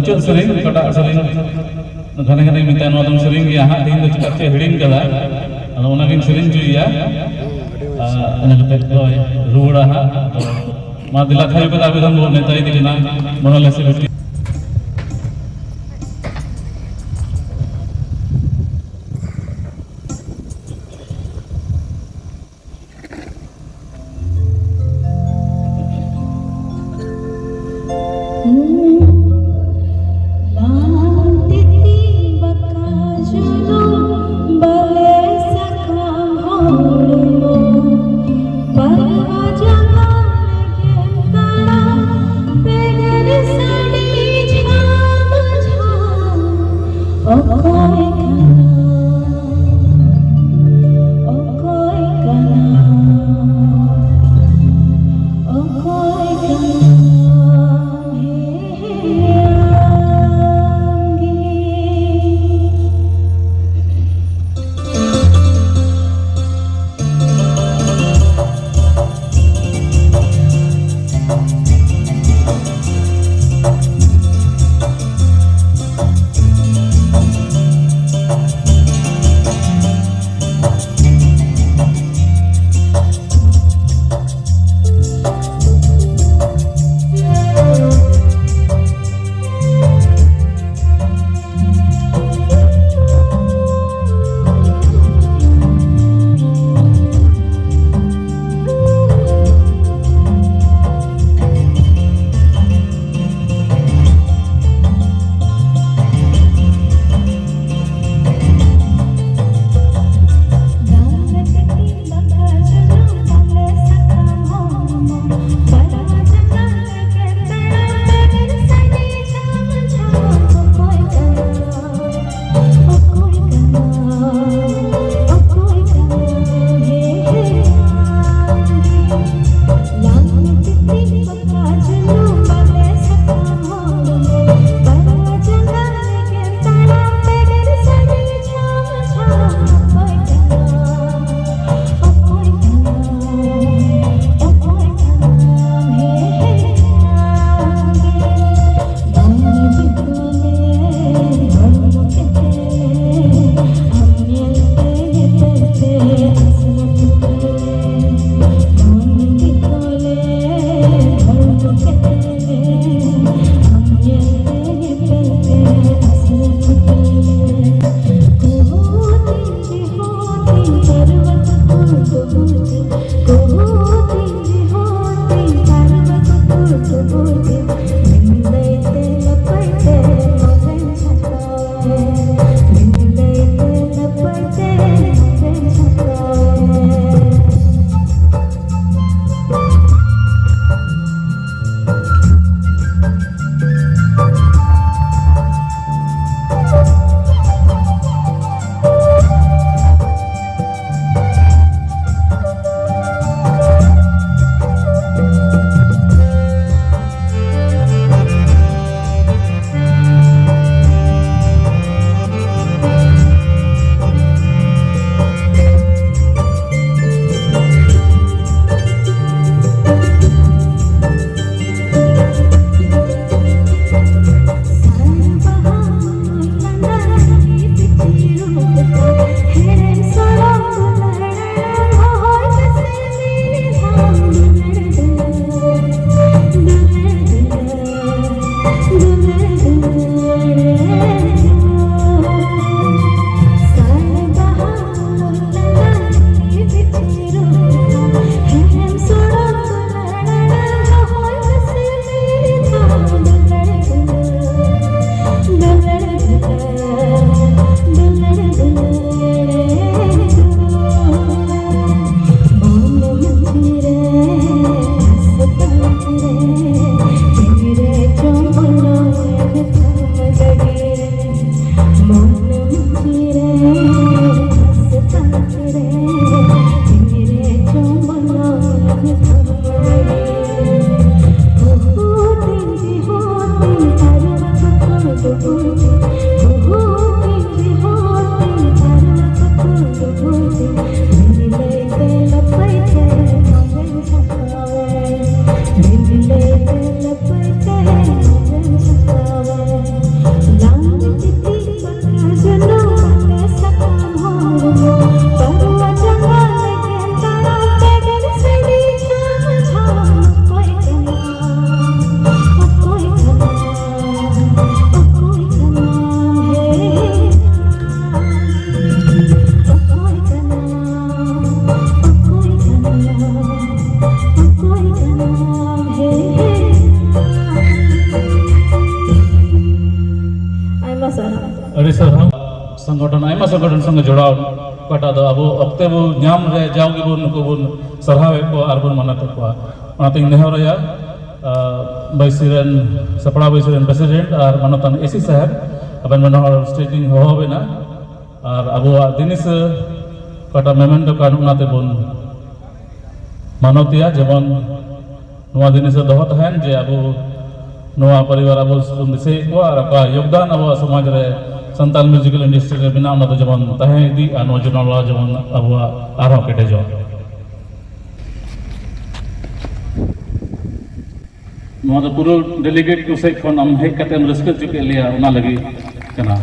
मुचाद सरिंग कटा सरिंग घने घने मिता नवा दम सरिंग या हां दिन चिका चे हिडिंग कदा अन ओना गिन सरिंग जुइया अन कते कोय रुड़ा हा मा दिला थाई कदा आवेदन बो नेता इदिना मनोले से संगठन आयमा संगठन संगे जोड़ाव कटा दो अब अक्ते बो नाम रे जाओगे बो नुको बो सरहावे को आर बो मानते को अनाते नेहरया बैसिरन सपड़ा बैसिरन प्रेसिडेंट और मानतन एसी साहब अबन मनोहर स्टेजिंग हो बेना और अब जिनिस कटा मेमेंटो कान उनाते बोन मानवतिया जेमन नवा जिनिस दोहो तहन जे अब नवा परिवार अब दिसे को और योगदान अब समाज रे संताल म्यूजिकल इंडस्ट्री रे बिना उना जेमन तहे इदी आ नवा जनला जेमन अब आरो केटे जो नवा पूरा डेलीगेट को से खन हम हेक कते रस्क चुके लिया उना लगी कना